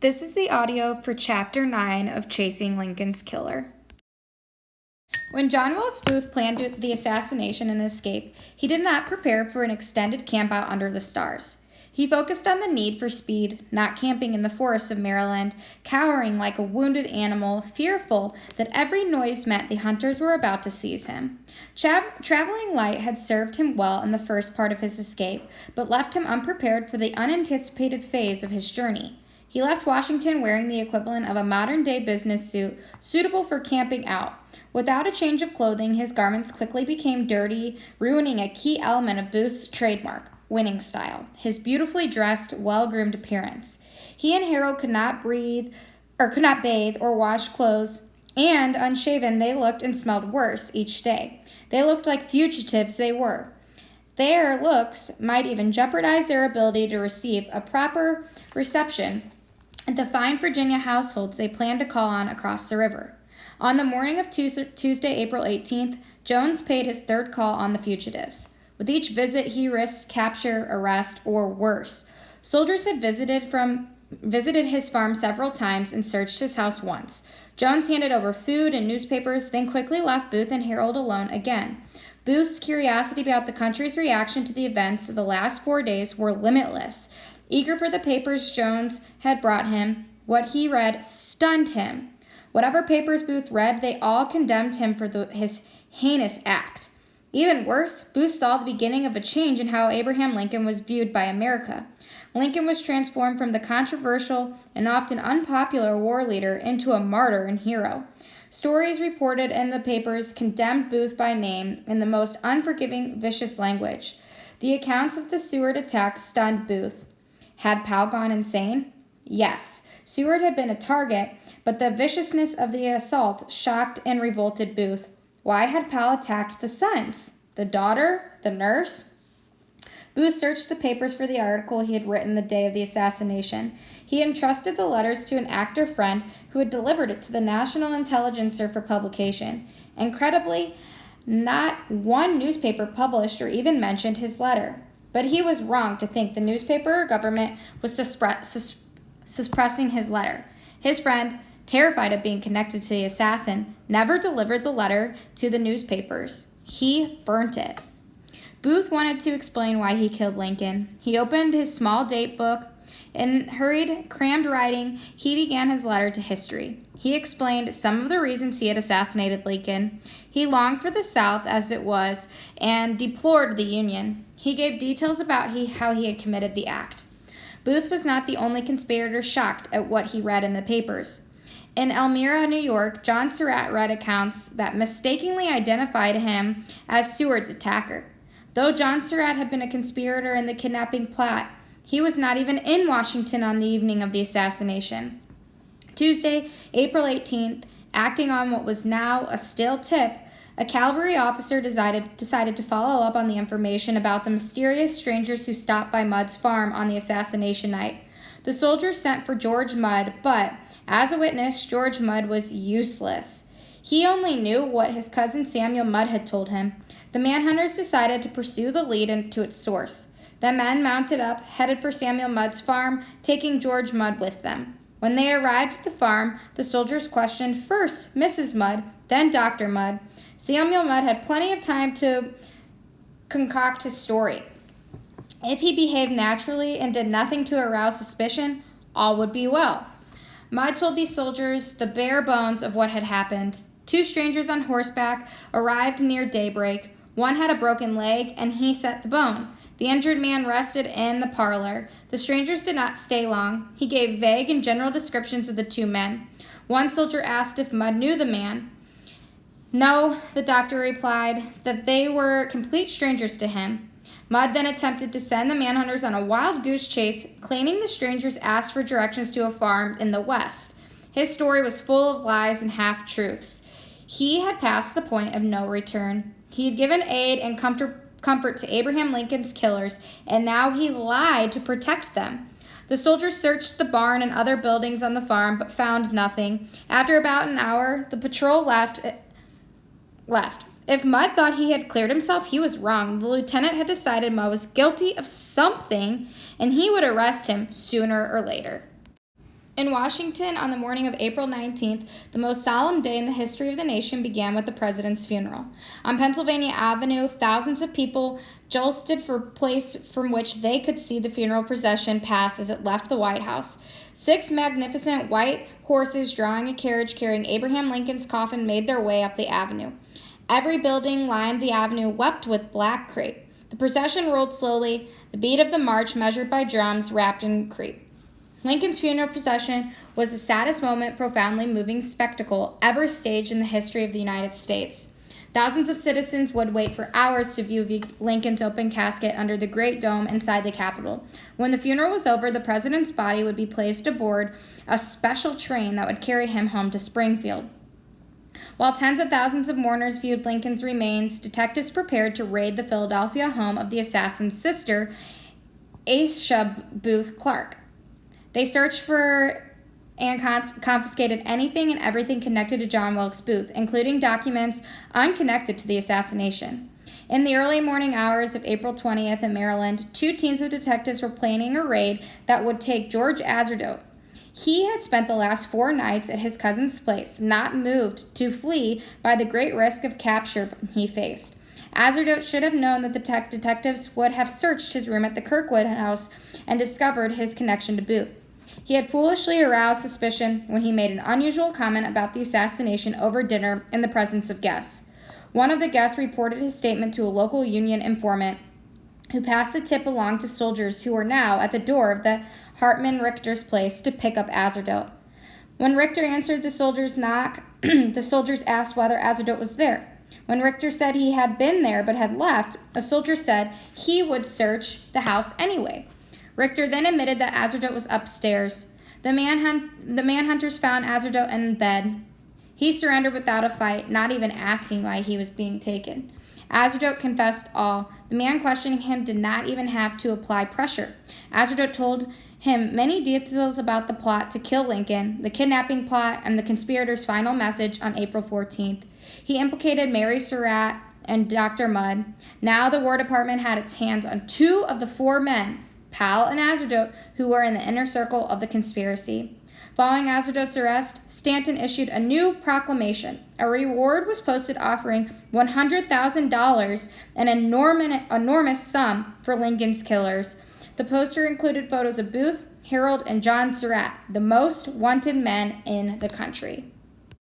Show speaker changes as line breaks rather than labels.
This is the audio for Chapter 9 of Chasing Lincoln's Killer. When John Wilkes Booth planned the assassination and escape, he did not prepare for an extended campout under the stars. He focused on the need for speed, not camping in the forests of Maryland, cowering like a wounded animal, fearful that every noise meant the hunters were about to seize him. Traveling light had served him well in the first part of his escape, but left him unprepared for the unanticipated phase of his journey. He left Washington wearing the equivalent of a modern-day business suit, suitable for camping out. Without a change of clothing, his garments quickly became dirty, ruining a key element of Booth's trademark, winning style, his beautifully dressed, well-groomed appearance. He and Harold could not bathe or wash clothes, and unshaven they looked and smelled worse each day. They looked like fugitives they were. Their looks might even jeopardize their ability to receive a proper reception at the fine Virginia households they planned to call on across the river. On the morning of Tuesday, April 18th, Jones paid his third call on the fugitives. With each visit, he risked capture, arrest, or worse. Soldiers had visited his farm several times and searched his house once. Jones handed over food and newspapers, then quickly left Booth and Harold alone again. Booth's curiosity about the country's reaction to the events of the last 4 days were limitless. Eager for the papers Jones had brought him, what he read stunned him. Whatever papers Booth read, they all condemned him for his heinous act. Even worse, Booth saw the beginning of a change in how Abraham Lincoln was viewed by America. Lincoln was transformed from the controversial and often unpopular war leader into a martyr and hero. Stories reported in the papers condemned Booth by name in the most unforgiving, vicious language. The accounts of the Seward attack stunned Booth. Had Powell gone insane? Yes. Seward had been a target, but the viciousness of the assault shocked and revolted Booth. Why had Powell attacked the sons? The daughter? The nurse? Booth searched the papers for the article he had written the day of the assassination. He entrusted the letters to an actor friend who had delivered it to the National Intelligencer for publication. Incredibly, not one newspaper published or even mentioned his letter. But he was wrong to think the newspaper or government was suppressing his letter. His friend, terrified of being connected to the assassin, never delivered the letter to the newspapers. He burnt it. Booth wanted to explain why he killed Lincoln. He opened his small date book. In hurried, crammed writing, he began his letter to history. He explained some of the reasons he had assassinated Lincoln. He longed for the South as it was and deplored the Union. He gave details about how he had committed the act. Booth was not the only conspirator shocked at what he read in the papers. In Elmira, New York, John Surratt read accounts that mistakenly identified him as Seward's attacker. Though John Surratt had been a conspirator in the kidnapping plot, he was not even in Washington on the evening of the assassination. Tuesday, April 18th, acting on what was now a stale tip, a cavalry officer decided to follow up on the information about the mysterious strangers who stopped by Mudd's farm on the assassination night. The soldiers sent for George Mudd, but, as a witness, George Mudd was useless. He only knew what his cousin Samuel Mudd had told him. The manhunters decided to pursue the lead to its source. The men mounted up, headed for Samuel Mudd's farm, taking George Mudd with them. When they arrived at the farm, the soldiers questioned first Mrs. Mudd, then Dr. Mudd. Samuel Mudd had plenty of time to concoct his story. If he behaved naturally and did nothing to arouse suspicion, all would be well. Mudd told these soldiers the bare bones of what had happened. 2 strangers on horseback arrived near daybreak. One had a broken leg, and he set the bone. The injured man rested in the parlor. The strangers did not stay long. He gave vague and general descriptions of the 2 men. One soldier asked if Mudd knew the man. No, the doctor replied, that they were complete strangers to him. Mudd then attempted to send the manhunters on a wild goose chase, claiming the strangers asked for directions to a farm in the west. His story was full of lies and half-truths. He had passed the point of no return. He had given aid and comfort to Abraham Lincoln's killers, and now he lied to protect them. The soldiers searched the barn and other buildings on the farm, but found nothing. After about an hour, the patrol left. If Mudd thought he had cleared himself, he was wrong. The lieutenant had decided Mudd was guilty of something, and he would arrest him sooner or later. In Washington, on the morning of April 19th, the most solemn day in the history of the nation began with the president's funeral. On Pennsylvania Avenue, thousands of people jostled for a place from which they could see the funeral procession pass as it left the White House. 6 magnificent white horses drawing a carriage carrying Abraham Lincoln's coffin made their way up the avenue. Every building lined the avenue wept with black crepe. The procession rolled slowly, the beat of the march measured by drums wrapped in crepe. Lincoln's funeral procession was the saddest moment, profoundly moving spectacle ever staged in the history of the United States. Thousands of citizens would wait for hours to view Lincoln's open casket under the Great Dome inside the Capitol. When the funeral was over, the president's body would be placed aboard a special train that would carry him home to Springfield. While tens of thousands of mourners viewed Lincoln's remains, detectives prepared to raid the Philadelphia home of the assassin's sister, Asa Booth Clark. They searched for and confiscated anything and everything connected to John Wilkes Booth, including documents unconnected to the assassination. In the early morning hours of April 20th in Maryland, 2 teams of detectives were planning a raid that would take George Atzerodt. He had spent the last 4 nights at his cousin's place, not moved to flee by the great risk of capture he faced. Atzerodt should have known that the detectives would have searched his room at the Kirkwood house and discovered his connection to Booth. He had foolishly aroused suspicion when he made an unusual comment about the assassination over dinner in the presence of guests. One of the guests reported his statement to a local Union informant who passed the tip along to soldiers who were now at the door of the Hartman Richter's place to pick up Atzerodt. When Richter answered the soldier's knock, the soldiers asked whether Atzerodt was there. When Richter said he had been there but had left, a soldier said he would search the house anyway. Richter then admitted that Atzerodt was upstairs. The manhunters found Atzerodt in bed. He surrendered without a fight, not even asking why he was being taken. Atzerodt confessed all. The man questioning him did not even have to apply pressure. Atzerodt told him many details about the plot to kill Lincoln, the kidnapping plot, and the conspirators' final message on April 14th. He implicated Mary Surratt and Dr. Mudd. Now the War Department had its hands on 2 of the 4 men, Powell and Atzerodt, who were in the inner circle of the conspiracy. Following Atzerodt's arrest, Stanton issued a new proclamation. A reward was posted offering $100,000, an enormous sum for Lincoln's killers. The poster included photos of Booth, Harold, and John Surratt, the most wanted men in the country.